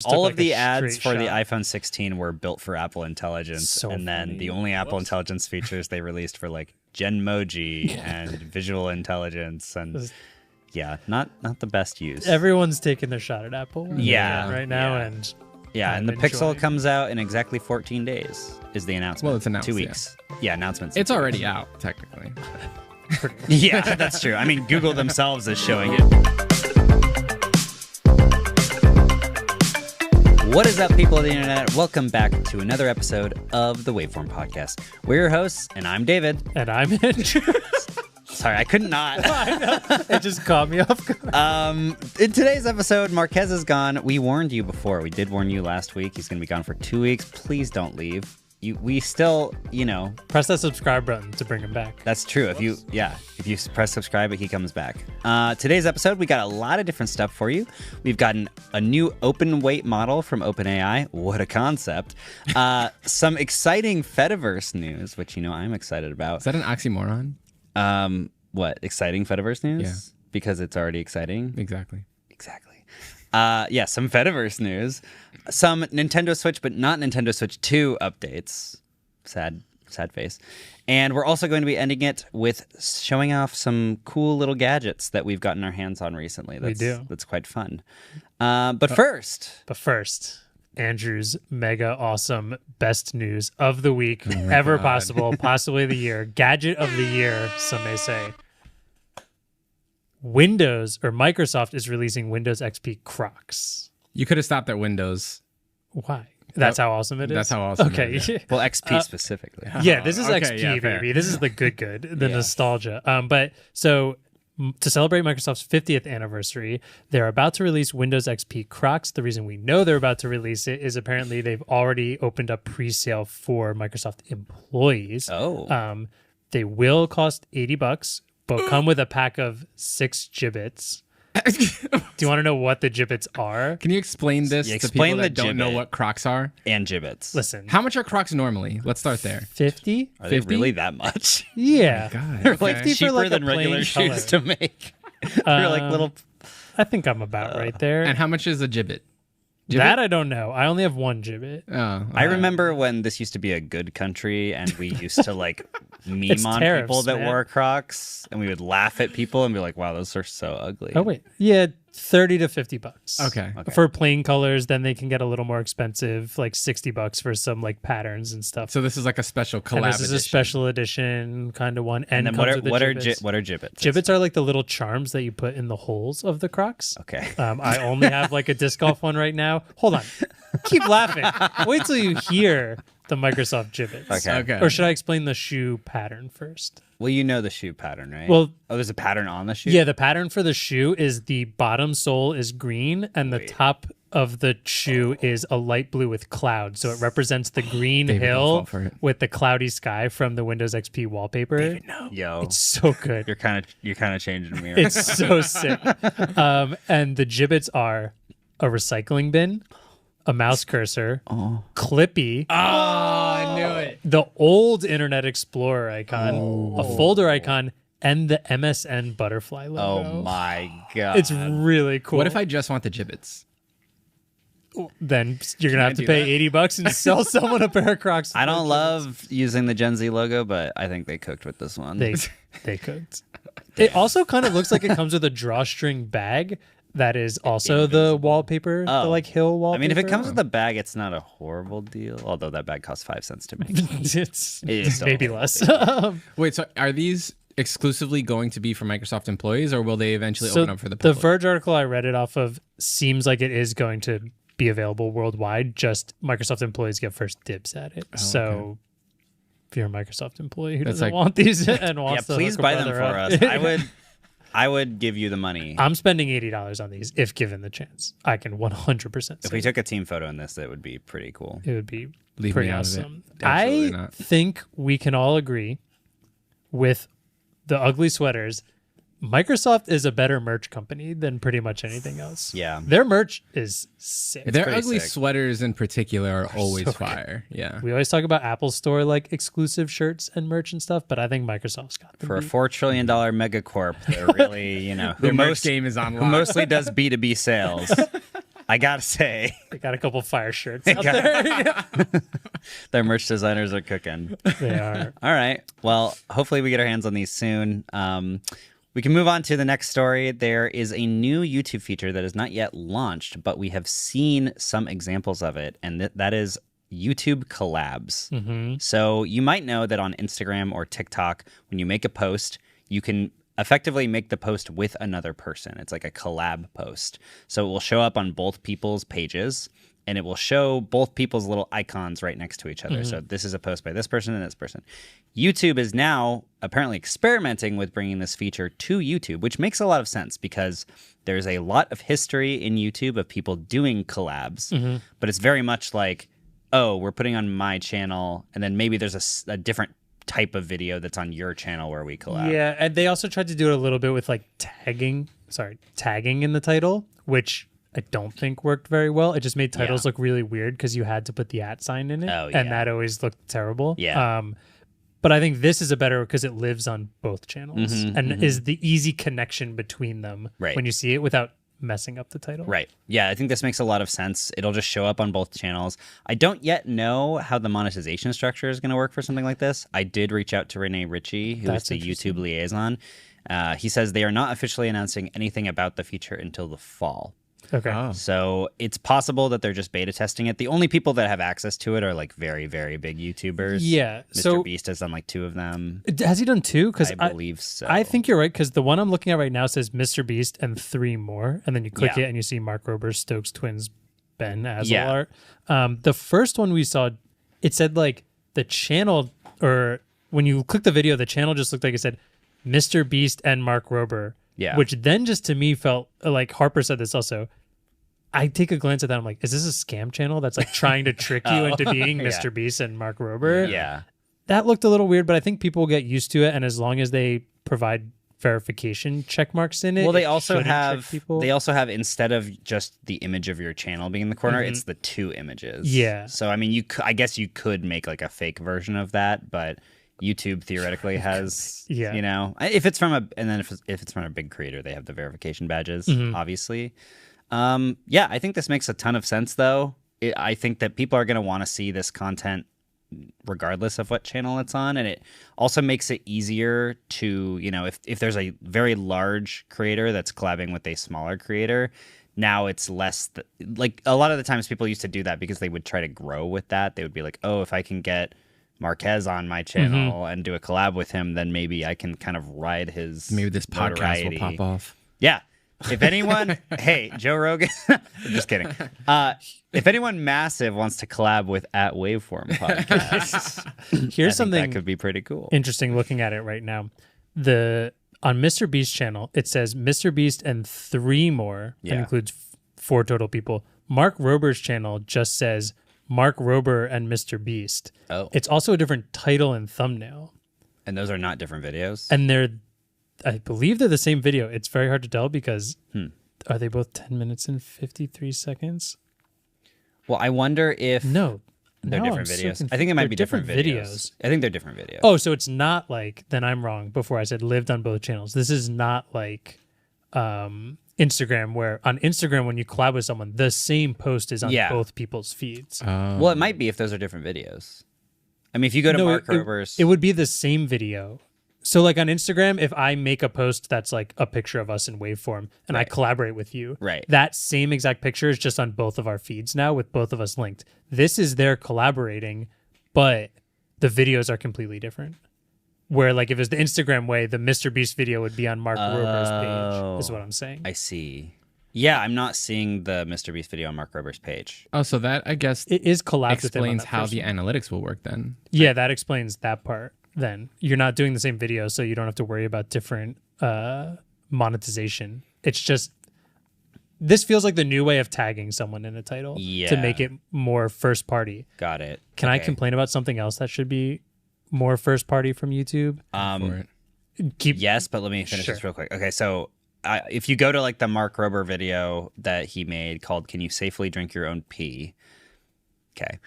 All of the ads for the iPhone 16 were built for Apple Intelligence, and then the only Apple Intelligence features they released for like Genmoji and visual intelligence, and not the best use. Everyone's taking their shot at Apple right now, and the Pixel comes out in exactly 14 days is the announcement. Well, it's announced 2 weeks. Yeah, announcements. It's already out technically. Yeah, that's true. I mean, Google themselves is showing it. What is up, people of the internet? Welcome back to another episode of the Waveform podcast. We're your hosts, and I'm David. And I'm Andrew. Sorry, I could not. I know. It just caught me off guard. In today's episode, Marquez is gone. We warned you before. We did warn you last week. He's going to be gone for 2 weeks. Please don't leave. We still, press that subscribe button to bring him back. That's true. If you press subscribe, he comes back. Today's episode, we got a lot of different stuff for you. We've gotten a new open weight model from OpenAI. What a concept. Some exciting Fediverse news, which, I'm excited about. Is that an oxymoron? What? Exciting Fediverse news? Yeah. Because it's already exciting? Exactly. Some Fediverse news. Some Nintendo Switch, but not Nintendo Switch 2 updates. Sad face. And we're also going to be ending it with showing off some cool little gadgets that we've gotten our hands on recently. That's quite fun. But first, Andrew's mega awesome best news of the week ever possible, possibly the year, gadget of the year, some may say. Microsoft is releasing Windows XP Crocs. You could have stopped at Windows. Why? That's how awesome it is? That's how awesome it is. Okay. Well, XP specifically. Yeah, this is XP, baby. This is the good, the nostalgia. But so to celebrate Microsoft's 50th anniversary, they're about to release Windows XP Crocs. The reason we know they're about to release it is apparently they've already opened up pre-sale for Microsoft employees. Oh. They will cost $80, but come with a pack of 6 gibbets. Do you want to know what the gibbets are? Can you explain this to people that don't know what Crocs are? And gibbets. Listen. How much are Crocs normally? Let's start there. 50? Are they really that much? Yeah. Oh God, They're okay. like cheaper than regular shoes to make. They're like little... I think I'm about right there. And how much is a gibbet? That I don't know. I only have one gibbet. I remember when this used to be a good country and we used to meme on people that wore Crocs, and we would laugh at people and be like, wow, those are so ugly. Oh, wait. Yeah, $30 to $50. Okay. For plain colors, then they can get a little more expensive, like $60 for some patterns and stuff. So this is like a special collab and this is edition. a special edition kind of one. And then what are gibbets? Gibbets are like the little charms that you put in the holes of the Crocs. Okay. I only have a disc golf one right now. Hold on. Keep laughing. Wait till you hear the Microsoft gibbets. Okay. Or should I explain the shoe pattern first? Well, you know the shoe pattern, right? Well, there's a pattern on the shoe? Yeah, the pattern for the shoe is the bottom sole is green and the top of the shoe is a light blue with clouds. So it represents the green hill with the cloudy sky from the Windows XP wallpaper. David, no. Yo. It's so good. You're kind of changing me. It's so sick. And the gibbets are a recycling bin, a mouse cursor, Clippy. Oh, I knew it. The old Internet Explorer icon, a folder icon, and the MSN butterfly logo. Oh my God. It's really cool. What if I just want the gibbets? Then you're going to have to pay $80 and sell someone a pair of Crocs. I don't love using the Gen Z logo, but I think they cooked with this one. They cooked. It also kind of looks like it comes with a drawstring bag. That is also the wallpaper, the hill wallpaper. I mean, if it comes with a bag, it's not a horrible deal. Although that bag costs 5 cents to make. It's still maybe less. Wait, so are these exclusively going to be for Microsoft employees, or will they eventually open up for the public? The Verge article I read it off of seems like it is going to be available worldwide. Just Microsoft employees get first dibs at it. So if you're a Microsoft employee who doesn't want these and wants to please buy them for us. I would give you the money. I'm spending $80 on these if given the chance. I can 100%. If we took a team photo in this, it would be pretty cool. It would be Leave pretty me out awesome. of it. Absolutely not. Think we can all agree with the ugly sweaters. Microsoft is a better merch company than pretty much anything else. Yeah. Their merch is sick. Their ugly sweaters in particular are always so fire. Yeah. We always talk about Apple Store exclusive shirts and merch and stuff, but I think Microsoft's got them. For a $4 trillion megacorp, they're really, Their merch game is online. Who mostly does B2B sales. I gotta say, They got a couple fire shirts out there. their merch designers are cooking. They are. All right. Well, hopefully we get our hands on these soon. We can move on to the next story. There is a new YouTube feature that is not yet launched, but we have seen some examples of it, and that is YouTube collabs. So you might know that on Instagram or TikTok, when you make a post, you can effectively make the post with another person. It's like a collab post. So it will show up on both people's pages, and it will show both people's little icons right next to each other. So this is a post by this person and this person. YouTube is now apparently experimenting with bringing this feature to YouTube, which makes a lot of sense because there's a lot of history in YouTube of people doing collabs, but it's very much like, oh, we're putting on my channel, and then maybe there's a different type of video that's on your channel where we collab. Yeah, and they also tried to do it a little bit with like tagging in the title, which I don't think worked very well. It just made titles look really weird because you had to put the @ sign in it, and that always looked terrible. Yeah. But I think this is a better because it lives on both channels and is the easy connection between them when you see it without messing up the title. Right. Yeah, I think this makes a lot of sense. It'll just show up on both channels. I don't yet know how the monetization structure is going to work for something like this. I did reach out to Renee Ritchie, who is the YouTube liaison. He says they are not officially announcing anything about the feature until the fall. Okay. Oh. So it's possible that they're just beta testing it. The only people that have access to it are like very, very big YouTubers. Yeah. Mr. Beast has done like 2 of them. Has he done 2? Because I believe so. I think you're right because the one I'm looking at right now says Mr. Beast and 3 more, and then you click it and you see Mark Rober, Stokes Twins, Ben Azelart. The first one we saw, it said like the channel, or when you click the video, the channel just looked like it said Mr. Beast and Mark Rober. Yeah. Which then just to me felt like Harper said this also. I take a glance at that. I'm like, is this a scam channel that's like trying to trick you into being Mr. Beast and Mark Rober? Yeah. That looked a little weird, but I think people will get used to it. And as long as they provide verification check marks in it, well, they it also have people. they also have, instead of just the image of your channel being in the corner, it's the 2 images. Yeah. So I mean, I guess you could make like a fake version of that, but YouTube theoretically has, you know, if it's from if it's from a big creator, they have the verification badges, obviously. I think this makes a ton of sense, though. I think that people are going to want to see this content regardless of what channel it's on, and it also makes it easier to, you know, if there's a very large creator that's collabing with a smaller creator, now it's less like a lot of the times people used to do that because they would try to grow with that. They would be like, oh, if I can get Marquez on my channel and do a collab with him, then maybe I can kind of ride his maybe this podcast notoriety. will pop off. Yeah. If anyone, hey, Joe Rogan, just kidding. If anyone massive wants to collab with @Waveform podcast, here's something that could be pretty cool. Interesting looking at it right now. On Mr. Beast's channel, it says Mr. Beast and 3 more. That includes 4 total people. Mark Rober's channel just says Mark Rober and Mr. Beast. Oh. It's also a different title and thumbnail. And those are not different videos? And I believe they're the same video. It's very hard to tell because are they both 10 minutes and 53 seconds? Well, I wonder if they're different videos. I think it might be different videos. I think they're different videos. Oh, so it's not like, then I'm wrong before I said lived on both channels. This is not like Instagram, where on Instagram, when you collab with someone, the same post is on both people's feeds. Well, it might be if those are different videos. I mean, if you go to Mark Rober's... It would be the same video. So like on Instagram, if I make a post that's like a picture of us in Waveform and I collaborate with you, that same exact picture is just on both of our feeds now with both of us linked. This is their collaborating, but the videos are completely different. Where like if it's the Instagram way, the Mr. Beast video would be on Mark Rober's page, is what I'm saying. I see. Yeah, I'm not seeing the Mr. Beast video on Mark Rober's page. Oh, so that, I guess, it is collabed explains with how the analytics will work then. Yeah, that explains that part. Then you're not doing the same video, so you don't have to worry about different monetization. It's just, this feels like the new way of tagging someone in a title to make it more first party. Got it. Can I complain about something else that should be more first party from YouTube? Yes, but let me finish this real quick. Okay, so if you go to like the Mark Rober video that he made called "Can You Safely Drink Your Own Pee?" Okay.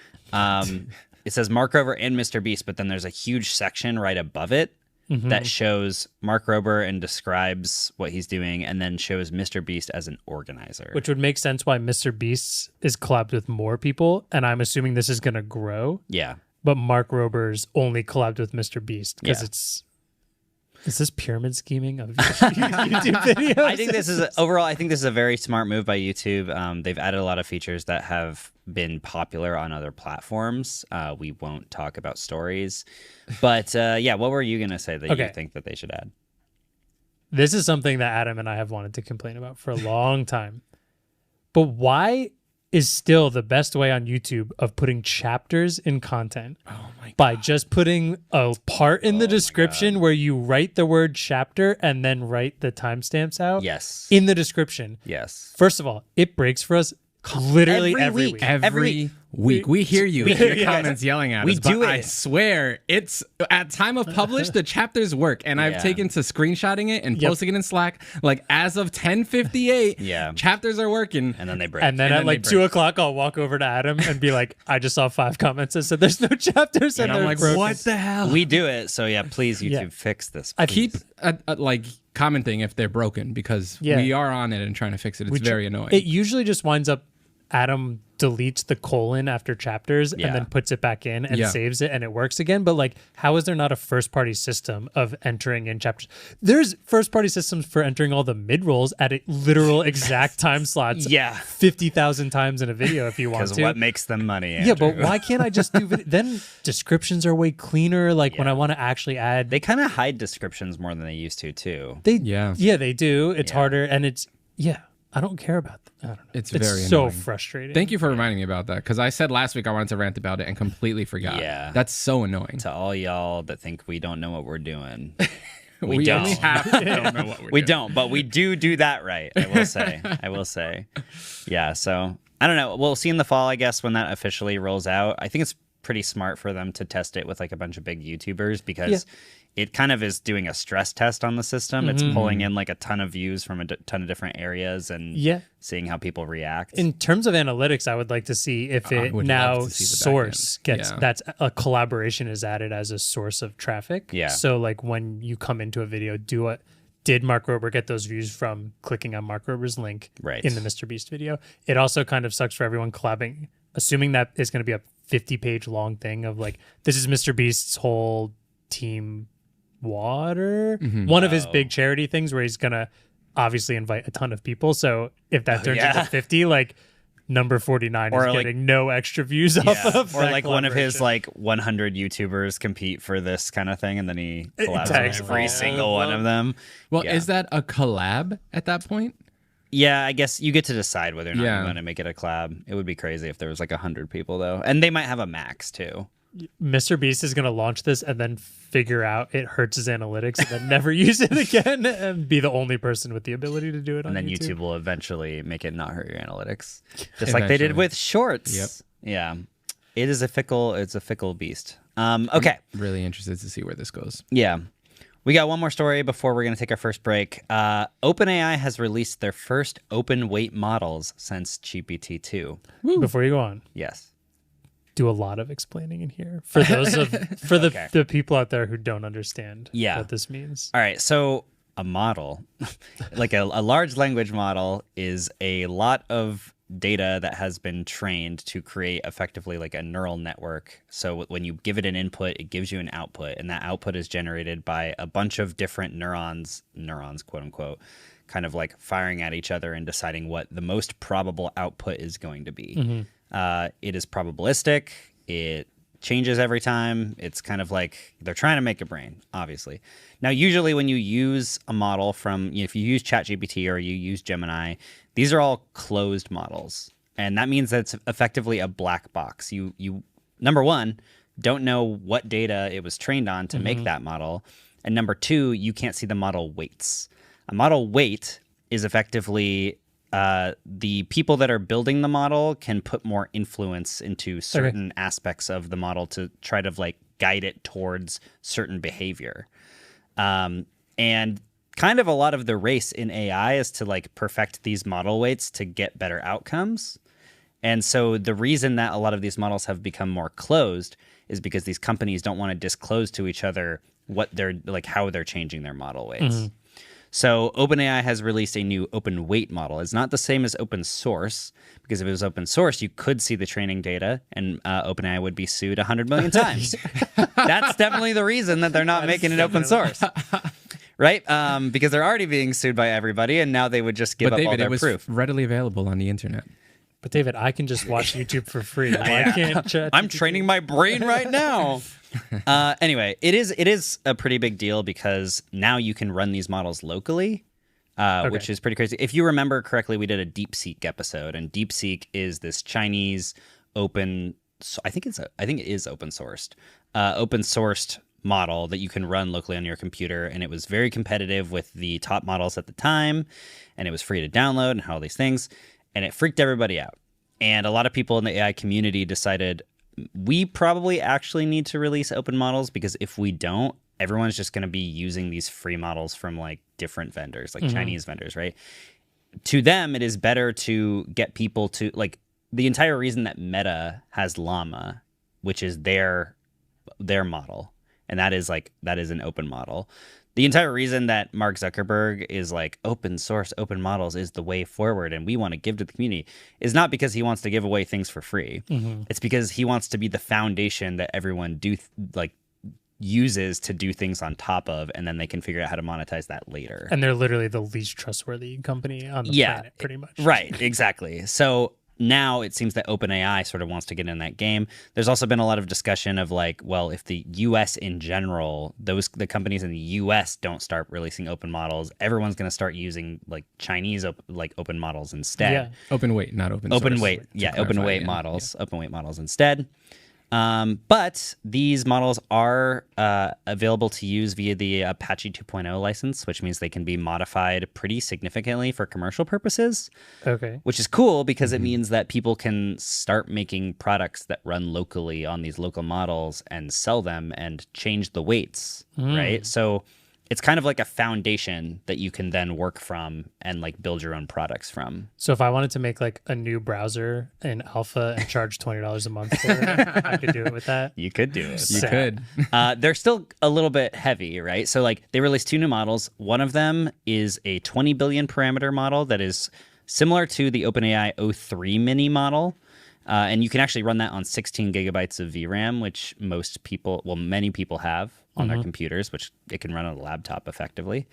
It says Mark Rober and Mr. Beast, but then there's a huge section right above it that shows Mark Rober and describes what he's doing, and then shows Mr. Beast as an organizer. Which would make sense why Mr. Beast is collabed with more people, and I'm assuming this is going to grow. Yeah. But Mark Rober's only collabed with Mr. Beast because Yeah. Is this pyramid scheming of YouTube videos? I think this is overall. I think this is a very smart move by YouTube. They've added a lot of features that have been popular on other platforms. We won't talk about stories, but yeah. What were you gonna say that you think that they should add? This is something that Adam and I have wanted to complain about for a long time. But why is still the best way on YouTube of putting chapters in content by just putting a part in the description where you write the word chapter and then write the timestamps out in the description. Yes. First of all, it breaks for us literally every week. Every week. We hear you in your comments yelling at us. But I swear, it's at time of publish, the chapters work. And I've taken to screenshotting it and posting it in Slack. Like as of 10:58, chapters are working. And then they break. And then at like 2 o'clock, I'll walk over to Adam and be like, I just saw 5 comments that said there's no chapters. And I'm like, broken. what the hell? We do it. So yeah, please, YouTube, fix this. I keep like commenting if they're broken because we are on it and trying to fix it. It's very annoying. It usually just winds up Adam deletes the colon after chapters and then puts it back in and saves it and it works again. But like, how is there not a first party system of entering in chapters? There's first party systems for entering all the mid rolls at a literal exact time slots. 50,000 times in a video if you want to. Because what makes them money, Andrew? Yeah, but why can't I just do then descriptions are way cleaner. Like when I want to actually add, they kind of hide descriptions more than they used to too. They they do. It's harder and it's I don't care about that. I don't know. It's very so annoying. Frustrating. Thank you for reminding me about that because I said last week I wanted to rant about it and completely forgot. Yeah. That's so annoying. To all y'all that think we don't know what we're doing. We don't. Only half don't know what we're we doing. don't, but we do that right. I will say. Yeah, so I don't know. We'll see in the fall, I guess, when that officially rolls out. I think it's pretty smart for them to test it with like a bunch of big YouTubers because it kind of is doing a stress test on the system. It's pulling in like a ton of views from a ton of different areas and seeing how people react. In terms of analytics, I would like to see if it now source gets that's a collaboration is added as a source of traffic. Yeah. So like when you come into a video, did Mark Rober get those views from clicking on Mark Rober's link in the Mr. Beast video? It also kind of sucks for everyone collabing, assuming that is going to be a 50-page long thing of like, this is Mr. Beast's whole team water. One of his big charity things where he's going to obviously invite a ton of people. So if that turns into 50, like number 49 is getting no extra views off of. Or like one of his like 100 YouTubers compete for this kind of thing and then he collabs with every single one of them. Well, is that a collab at that point? Yeah, I guess you get to decide whether or not you want to make it a collab. It would be crazy if there was like 100 people though. And they might have a max too. Mr. Beast is going to launch this and then figure out it hurts his analytics and then never use it again and be the only person with the ability to do it on YouTube. And then YouTube will eventually make it not hurt your analytics. Just like they did with shorts. Yep. Yeah. It's a fickle beast. Okay. I'm really interested to see where this goes. Yeah. We got one more story before we're going to take our first break. OpenAI has released their first open weight models since GPT-2. Before you go on. Yes. Do a lot of explaining in here for those the people out there who don't understand what this means. All right, so a model, like a large language model, is a lot of data that has been trained to create effectively like a neural network. So when you give it an input, it gives you an output, and that output is generated by a bunch of different neurons, quote unquote, kind of like firing at each other and deciding what the most probable output is going to be. It is probabilistic. It changes every time. It's kind of like they're trying to make a brain, obviously. Now, usually when you use a model from, if you use ChatGPT or you use Gemini, these are all closed models. And that means that it's effectively a black box. You number one, don't know what data it was trained on to make that model. And number two, you can't see the model weights. A model weight is effectively the people that are building the model can put more influence into certain aspects of the model to try to like guide it towards certain behavior. And kind of a lot of the race in AI is to like perfect these model weights to get better outcomes. And so the reason that a lot of these models have become more closed is because these companies don't want to disclose to each other what they're like, how they're changing their model weights. Mm-hmm. So OpenAI has released a new open weight model. It's not the same as open source, because if it was open source, you could see the training data, and OpenAI would be sued 100 million times. That's definitely the reason that they're not making it open source. Right? Because they're already being sued by everybody, and now they would just give up all their proof. Readily available on the internet. But David, I can just watch YouTube for free. Why can't I'm training my brain right now. Anyway, it is a pretty big deal because now you can run these models locally, which is pretty crazy. If you remember correctly, we did a DeepSeek episode, and DeepSeek is this Chinese open. I think it is open sourced model that you can run locally on your computer, and it was very competitive with the top models at the time, and it was free to download and all these things. And it freaked everybody out. And a lot of people in the AI community decided we probably actually need to release open models, because if we don't, everyone's just going to be using these free models from like different vendors, like Chinese vendors, right? To them, it is better to get people to like the entire reason that Meta has Llama, which is their model. And that is an open model. The entire reason that Mark Zuckerberg is like open source, open models is the way forward, and we want to give to the community, is not because he wants to give away things for free. Mm-hmm. It's because he wants to be the foundation that everyone uses to do things on top of, and then they can figure out how to monetize that later. And they're literally the least trustworthy company on the planet, pretty much. Right, exactly. So now it seems that OpenAI sort of wants to get in that game. There's also been a lot of discussion of like, well, if the US in general, the companies in the US don't start releasing open models, everyone's going to start using like Chinese open models instead. Yeah. Open weight, not open source. Open weight, yeah, open weight models, open weight models instead. But these models are available to use via the Apache 2.0 license, which means they can be modified pretty significantly for commercial purposes. Okay. Which is cool because it means that people can start making products that run locally on these local models and sell them and change the weights, right? So it's kind of like a foundation that you can then work from and like build your own products from. So if I wanted to make like a new browser in alpha and charge $20 a month for it, I could do it with that. You could do it. You could. They're still a little bit heavy, right? So like they released 2 new models. One of them is a 20 billion parameter model that is similar to the OpenAI O3 mini model. And you can actually run that on 16 gigabytes of VRAM, which many people have on their computers, which it can run on a laptop effectively.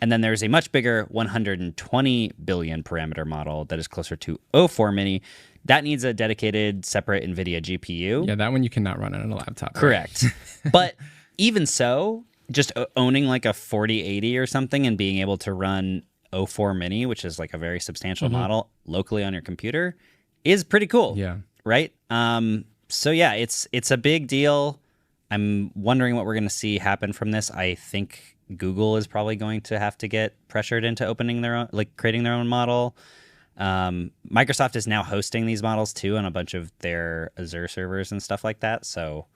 And then there's a much bigger 120 billion parameter model that is closer to O4 mini. That needs a dedicated separate NVIDIA GPU. Yeah, that one you cannot run on a laptop. Correct. Right? But even so, just owning like a 4080 or something and being able to run O4 mini, which is like a very substantial model locally on your computer, is pretty cool. Yeah. Right? So yeah, it's a big deal. I'm wondering what we're going to see happen from this. I think Google is probably going to have to get pressured into opening their own, like creating their own model. Microsoft is now hosting these models too on a bunch of their Azure servers and stuff like that. So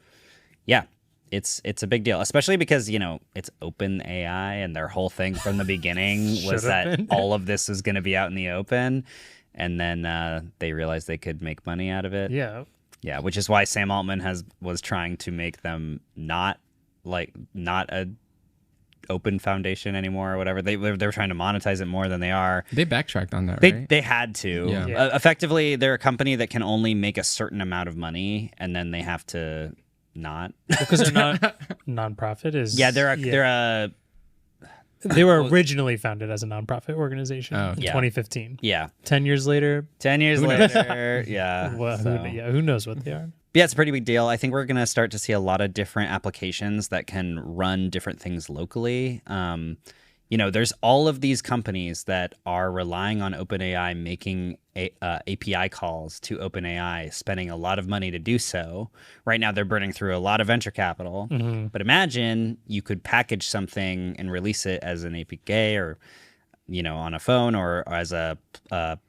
yeah, it's a big deal, especially because, it's OpenAI and their whole thing from the beginning was that all of this was going to be out in the open. And then they realized they could make money out of it. Yeah. Yeah, which is why Sam Altman was trying to make them not a open foundation anymore or whatever. They were trying to monetize it more than they are. They backtracked on that, right? They had to. Yeah. Effectively, they're a company that can only make a certain amount of money, and then they have to not. Because they're not nonprofit. They were originally founded as a nonprofit organization in 2015. Yeah. 10 years later. Yeah. Well, who knows what they are? Yeah, it's a pretty big deal. I think we're going to start to see a lot of different applications that can run different things locally. There's all of these companies that are relying on OpenAI making API calls to OpenAI, spending a lot of money to do so. Right now, they're burning through a lot of venture capital. Mm-hmm. But imagine you could package something and release it as an APK or, on a phone or as a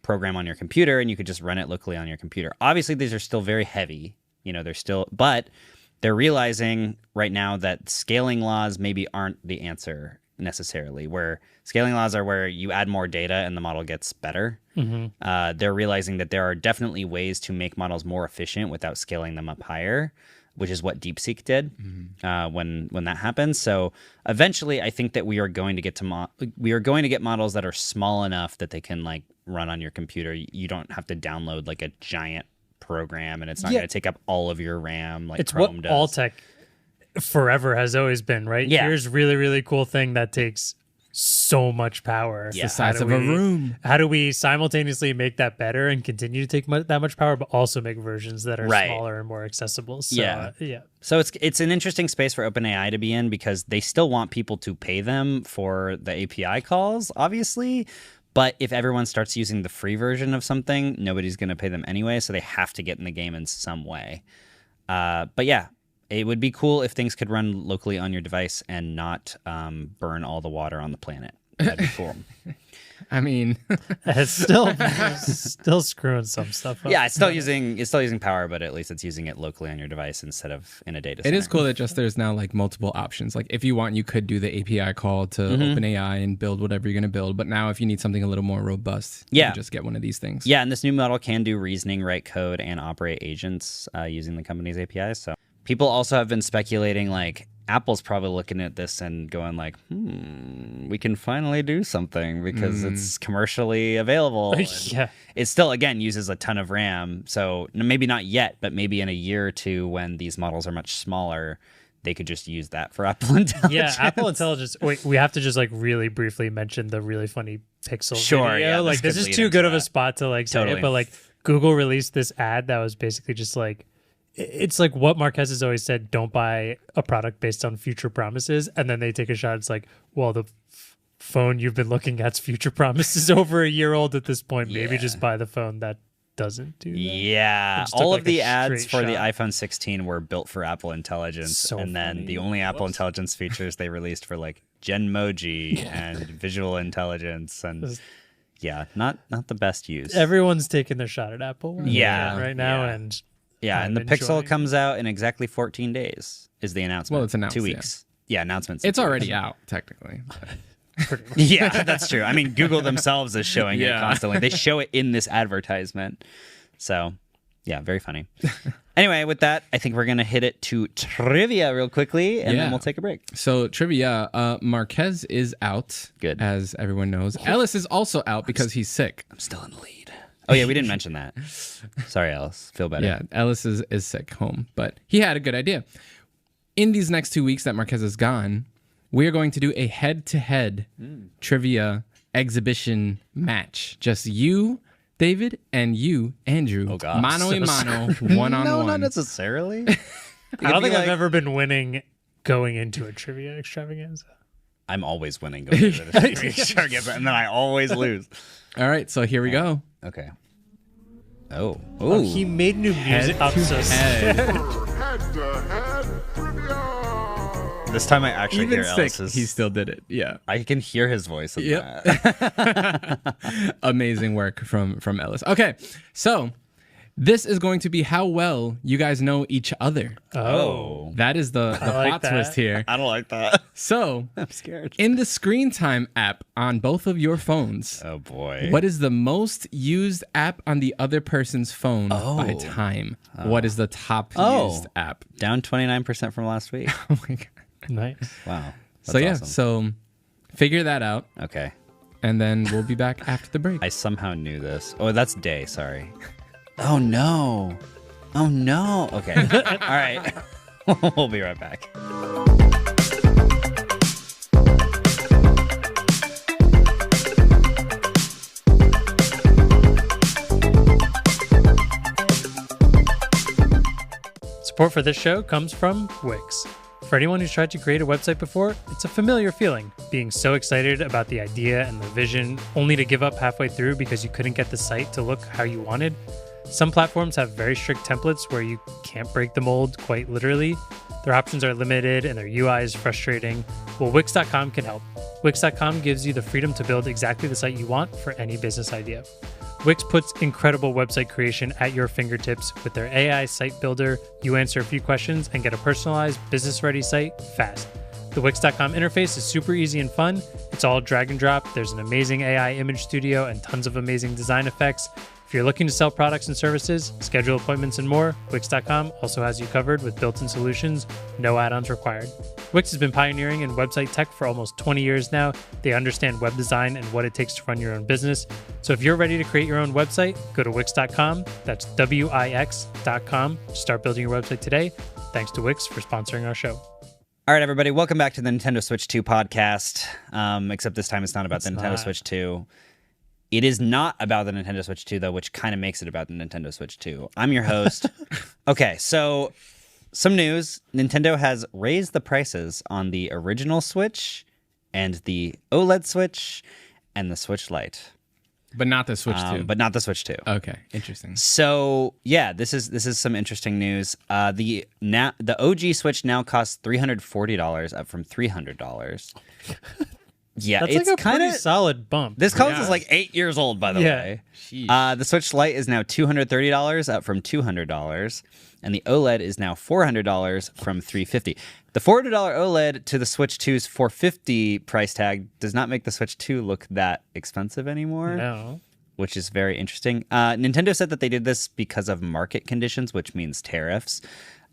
program on your computer, and you could just run it locally on your computer. Obviously, these are still very heavy. But they're realizing right now that scaling laws maybe aren't the answer. necessarily, where scaling laws are where you add more data and the model gets better. They're realizing that there are definitely ways to make models more efficient without scaling them up higher, which is what DeepSeek did when that happens. So eventually, I think that we are going to get models that are small enough that they can like run on your computer. You don't have to download like a giant program, and it's not going to take up all of your RAM like it's Chrome what does. all tech forever has always been, right? Yeah. Here's really, really cool thing that takes so much power. The size of a room. How do we simultaneously make that better and continue to take that much power, but also make versions that are smaller and more accessible? So, So it's an interesting space for OpenAI to be in, because they still want people to pay them for the API calls, obviously. But if everyone starts using the free version of something, nobody's going to pay them anyway. So they have to get in the game in some way. But yeah, it would be cool if things could run locally on your device and not burn all the water on the planet. That'd be cool. I mean, it's still screwing some stuff up. Yeah, it's still using power, but at least it's using it locally on your device instead of in a data center. It is cool that just there's now like multiple options. Like if you want, you could do the API call to OpenAI and build whatever you're going to build. But now if you need something a little more robust, you can just get one of these things. Yeah, and this new model can do reasoning, write code, and operate agents using the company's APIs. So people also have been speculating like Apple's probably looking at this and going like, we can finally do something because it's commercially available. Yeah. It still, again, uses a ton of RAM. So maybe not yet, but maybe in a year or two when these models are much smaller, they could just use that for Apple Intelligence. Yeah, Apple Intelligence. Wait, we have to just like really briefly mention the really funny Pixel video. Yeah, like this is too good of a spot to like say it, but like Google released this ad that was basically just like, it's like what Marquez has always said, don't buy a product based on future promises. And then they take a shot. It's like, well, the phone you've been looking at's future promise is over a year old at this point. Maybe just buy the phone that doesn't do that. Yeah. All of the ads for the iPhone 16 were built for Apple Intelligence. And then the only Apple Intelligence features they released were like Genmoji and visual intelligence. And yeah, not the best use. Everyone's taking their shot at Apple right now. And and the Pixel comes out in exactly 14 days is the announcement. Well, it's announced 2 weeks. Yeah, announcements. It's already out, technically. Yeah, that's true. I mean, Google themselves is showing it constantly. They show it in this advertisement. So, yeah, very funny. Anyway, with that, I think we're going to hit it to trivia real quickly, and then we'll take a break. So, trivia, Marquez is out, as everyone knows. Ellis is also out because he's sick. I'm still in the lead. Oh, yeah, we didn't mention that. Sorry, Ellis. Feel better. Yeah, Ellis is sick home, but he had a good idea. In these next 2 weeks that Marquez is gone, we are going to do a head-to-head trivia exhibition match. Just you, David, and you, Andrew. Oh, God. Mano a mano, one-on-one. No, not necessarily. I don't think I've ever been winning going into a trivia extravaganza. I'm always winning going into a trivia extravaganza, and then I always lose. All right, so here we go. Okay. Oh, he made new music. I'm so sad. This time I actually Even hear sick, Ellis's. he still did it. Yeah, I can hear his voice in that. Amazing work from Ellis. Okay, so this is going to be how well you guys know each other. Oh, that is the plot twist here. I don't like that. So I'm scared. In the Screen Time app on both of your phones, oh boy, what is the most used app on the other person's phone by time? What is the top used app? Down 29% from last week. Oh my god, nice. Wow. That's awesome. So figure that out. Okay. And then we'll be back after the break. I somehow knew this. Oh, that's Day. Sorry. Oh no. Oh no. Okay. All right. We'll be right back. Support for this show comes from Wix. For anyone who's tried to create a website before, it's a familiar feeling, being so excited about the idea and the vision, only to give up halfway through because you couldn't get the site to look how you wanted. Some platforms have very strict templates where you can't break the mold quite literally. Their options are limited and their UI is frustrating. Well, Wix.com can help. Wix.com gives you the freedom to build exactly the site you want for any business idea. Wix puts incredible website creation at your fingertips. With their AI site builder, you answer a few questions and get a personalized, business-ready site fast. The The Wix.com interface is super easy and fun. It's all drag and drop. There's an amazing AI image studio and tons of amazing design effects. If you're looking to sell products and services, schedule appointments and more, Wix.com also has you covered with built-in solutions, no add-ons required. Wix has been pioneering in website tech for almost 20 years now. They understand web design and what it takes to run your own business. So if you're ready to create your own website, go to Wix.com. That's Wix.com. Start building your website today. Thanks to Wix for sponsoring our show. All right, everybody, welcome back to the Nintendo Switch 2 podcast. Except this time it's not about the Nintendo Switch 2. It is not about the Nintendo Switch 2, though, which kind of makes it about the Nintendo Switch 2. I'm your host. Okay, so some news. Nintendo has raised the prices on the original Switch and the OLED Switch and the Switch Lite. But not the Switch 2. But not the Switch 2. Okay, interesting. So, yeah, this is some interesting news. The OG Switch now costs $340, up from $300. Yeah, that's it's like a kind of solid bump. This console is like 8 years old, by the way. The Switch Lite is now $230, up from $200, and the OLED is now $400 from $350. The $400 OLED to the Switch 2's $450 price tag does not make the Switch 2 look that expensive anymore. No. Which is very interesting. Nintendo said that they did this because of market conditions, which means tariffs.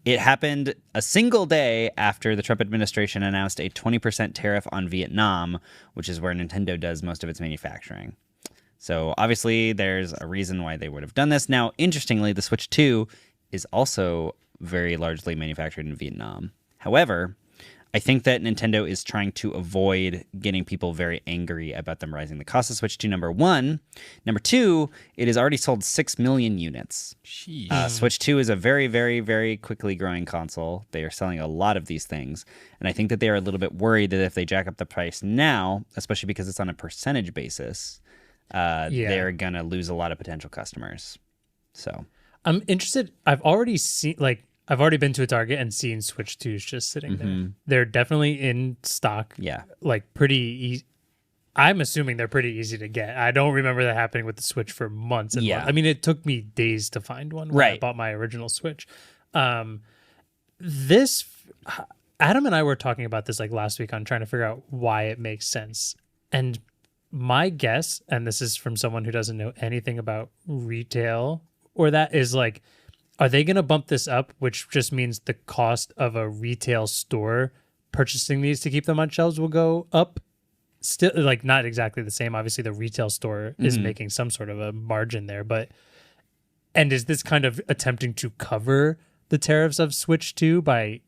It happened a single day after the Trump administration announced a 20% tariff on Vietnam, which is where Nintendo does most of its manufacturing. So obviously there's a reason why they would have done this. Now, interestingly, the Switch 2 is also very largely manufactured in Vietnam. However, I think that Nintendo is trying to avoid getting people very angry about them rising the cost of Switch 2, number one. Number two, it has already sold 6 million units. Switch 2 is a very, very, very quickly growing console. They are selling a lot of these things. And I think that they are a little bit worried that if they jack up the price now, especially because it's on a percentage basis, they're going to lose a lot of potential customers. So I'm interested. I've already been to a Target and seen Switch 2s just sitting there. They're definitely in stock. Yeah. Like pretty easy. I'm assuming they're pretty easy to get. I don't remember that happening with the Switch for months and months. I mean, it took me days to find one when I bought my original Switch. Adam and I were talking about this like last week on trying to figure out why it makes sense. And my guess, and this is from someone who doesn't know anything about retail or that, is like, are they going to bump this up, which just means the cost of a retail store purchasing these to keep them on shelves will go up? Still, like, not exactly the same. Obviously, the retail store is making some sort of a margin there. And is this kind of attempting to cover the tariffs of Switch 2 by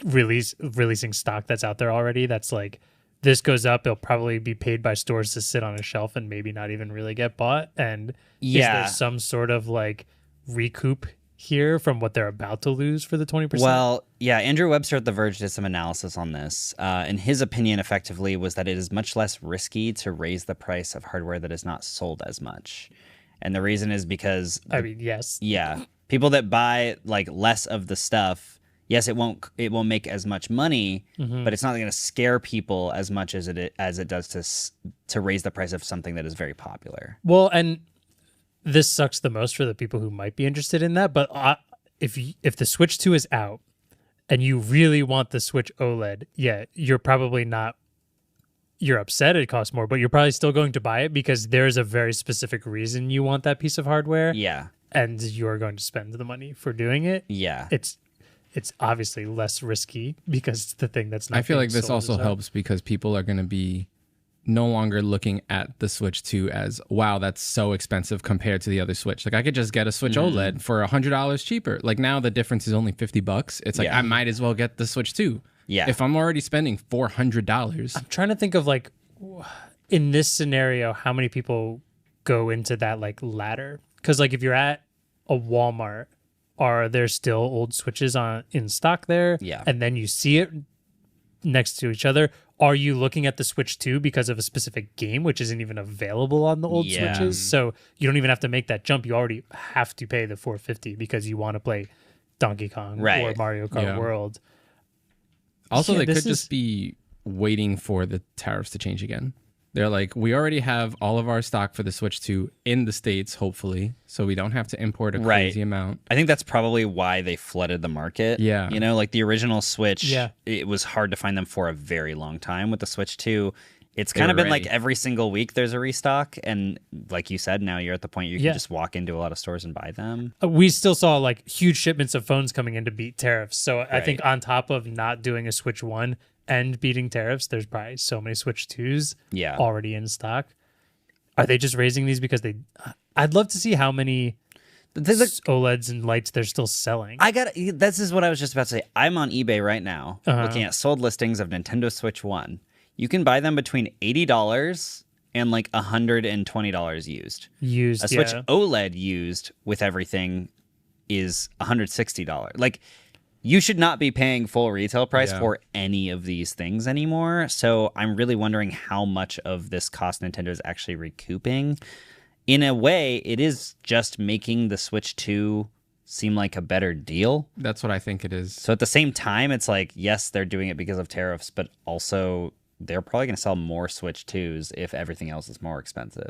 releasing stock that's out there already? That's like, this goes up, it'll probably be paid by stores to sit on a shelf and maybe not even really get bought. And is there some sort of like recoup here from what they're about to lose for the 20%? Well, yeah, Andrew Webster at The Verge did some analysis on this, and his opinion effectively was that it is much less risky to raise the price of hardware that is not sold as much. And the reason is because yes. Yeah. People that buy like less of the stuff, yes, it won't make as much money, but it's not going to scare people as much as it does to raise the price of something that is very popular. Well, and this sucks the most for the people who might be interested in that. But if the Switch 2 is out and you really want the Switch OLED, you're probably not. You're upset it costs more, but you're probably still going to buy it because there's a very specific reason you want that piece of hardware. Yeah, and you're going to spend the money for doing it. Yeah, it's obviously less risky because it's the thing that's not. I feel like this also helps because people are going to be no longer looking at the Switch 2 as, wow, that's so expensive compared to the other Switch. Like, I could just get a Switch OLED for $100 cheaper. Like, now the difference is only $50. It's like, I might as well get the Switch 2. Yeah. If I'm already spending $400. I'm trying to think of, like, in this scenario, how many people go into that, like, ladder? Because, like, if you're at a Walmart, are there still old Switches in stock there? Yeah. And then you see it next to each other. Are you looking at the Switch 2 because of a specific game, which isn't even available on the old Switches? So you don't even have to make that jump. You already have to pay the $450 because you want to play Donkey Kong or Mario Kart World. Also, they could just be waiting for the tariffs to change again. They're like, we already have all of our stock for the Switch 2 in the States, hopefully, so we don't have to import a crazy amount. I think that's probably why they flooded the market. Yeah. You know, like the original Switch, it was hard to find them for a very long time. With the Switch 2, it's kind of been like every single week there's a restock. And like you said, now you're at the point you can just walk into a lot of stores and buy them. We still saw like huge shipments of phones coming in to beat tariffs. So I think on top of not doing a Switch 1 and beating tariffs, there's probably so many Switch 2s already in stock. Are they just raising these because they... I'd love to see how many OLEDs and lights they're still selling. This is what I was just about to say. I'm on eBay right now looking at sold listings of Nintendo Switch 1. You can buy them between $80 and like $120 used. A Switch OLED used with everything is $160. Like, you should not be paying full retail price for any of these things anymore. So I'm really wondering how much of this cost Nintendo is actually recouping. In a way, it is just making the Switch 2 seem like a better deal. That's what I think it is. So at the same time, it's like, yes, they're doing it because of tariffs, but also they're probably going to sell more Switch 2s if everything else is more expensive,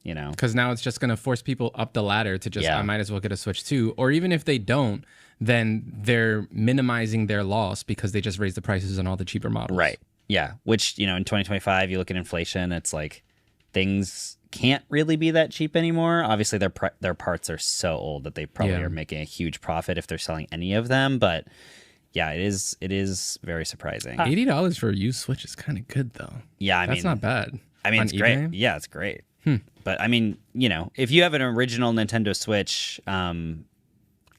you know? Because now it's just going to force people up the ladder to just, I might as well get a Switch 2. Or even if they don't, then they're minimizing their loss because they just raise the prices on all the cheaper models. Right. Yeah. Which, you know, in 2025, you look at inflation, it's like things can't really be that cheap anymore. Obviously, their parts are so old that they probably are making a huge profit if they're selling any of them. But yeah, it is very surprising. $80 for a used Switch is kind of good, though. Yeah, I mean, that's not bad. I mean, it's great. Yeah, it's great. But I mean, you know, if you have an original Nintendo Switch,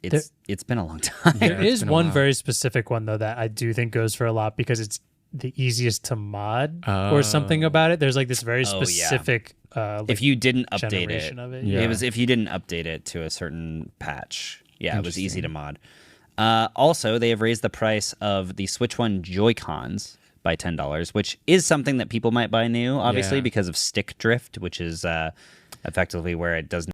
it's been a long time. There is one very specific one though that I do think goes for a lot because it's the easiest to mod or something about it. There's like this very specific. If you didn't update it, of it. It was if you didn't update it to a certain patch. Yeah, it was easy to mod. Also, they have raised the price of the Switch 1 Joy-Cons by $10, which is something that people might buy new, obviously, because of stick drift, which is effectively where it does